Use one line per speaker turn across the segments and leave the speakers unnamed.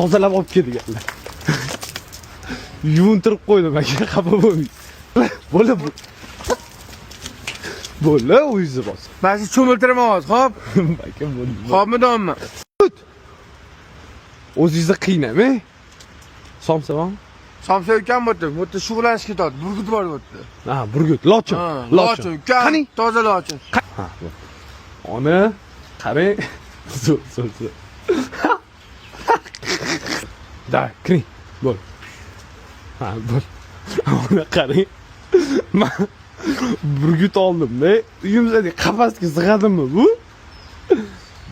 tozalab olib kelganlar. Yuvintirib qo'ydim aka, xafa bo'lmaysiz. Bo'ldi. Bo'ldi, o'zingiz bos.
Men sizni cho'miltiraman hozir, xo'p?
Aka bo'ldi.
Xo'pmidonmi?
O'zingizni qiynamang. Somsavam?
Somsa ukam o'tdi. O'tdi shug'ullanish ketadi. Burgut bor o'tdi.
Ha, burgut, lochin.
Lochin, ukam.
Qani?
Toza lochin.
Ha, ona qarang. Zo'r. Da, kiring. Bo'l. Ha, bo'l. Ona qarang. Men burgut oldim-da. Uyimizga qafasga sig'adimmi bu?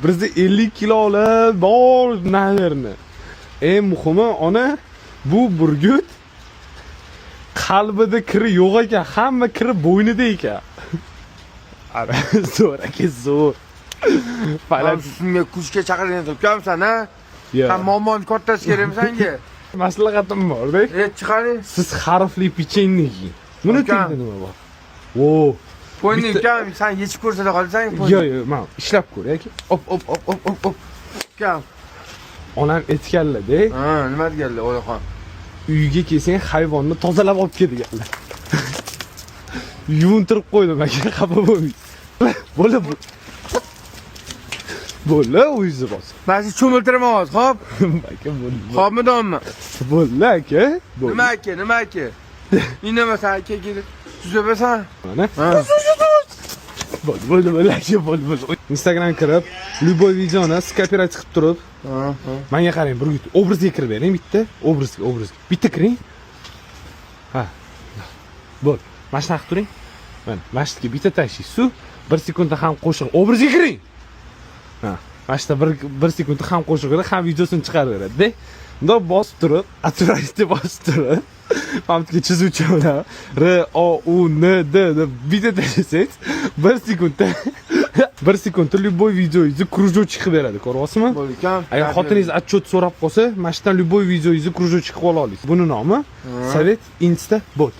Bizda 50 kilolar bor nalarni. Eng muhimi ona bu burgut qalbida kiri yo'q ekan, hamma kiri bo'ynida ekan. Ara, zo'r aka, zo'r.
Falan sizga kuchga chaqirgan ukamsan, ha? Sen momoni kattasi kerakmi senga?
Maslahatim bor-da.
Chiqaring.
Siz harfli pechenniking. Buni tengda nima bor? Vo.
Qo'yning ukam, sen yechib ko'rsata qolsang,
Yo'q, men ishlab ko'ray aka. Op.
Ukam.
Onam aytganlar-da.
Ha, nima deganlar, Oyaxon?
Uyga kelsang hayvonni tozalab olib kelganlar. Yuvintirib qo'ydim aka, xafa bo'lmaysiz. Bo'ldi. Bo'ldi, o'zingiz bos.
Men sizni cho'miltiraman hozir, xo'p?
Aka bo'ldi.
Xo'pmidonmi?
Bo'ldi aka.
Nima aka? Inamasan aka kelib. Tuzabasan?
Mana.
Ha.
Bo'ldi aka, bo'ldi. Instagram kirib, любой videoni skopirovat qilib turib, menga qarang, burgut obrazga kirib bering bitta, obrazga. Bitta kiring. Ha. Bo'l. Mana shunaqa turing. Mana, masjidga bitta tashlaysiz. 1 sekundda ham qo'shiq obrazga kiring. Ha. Mana shunda 1 sekundda ham qo'shig'ida ham videosini chiqaraveradi-da. Bunda bosib turib, atrofga bosib turib, pamtga chizuvchi bilan R-O-U-N-D deb bitta tashlasangiz, 1 sekundda любой videoingizni кружочек qilib beradi, ko'ryapsizmi?
Bo'ldi ukam.
Agar xotiningiz отчет so'rab qolsa, mana shundan любой videoingizni кружочек qilib ola olasiz. Buni nomi Sovet Insta Bot.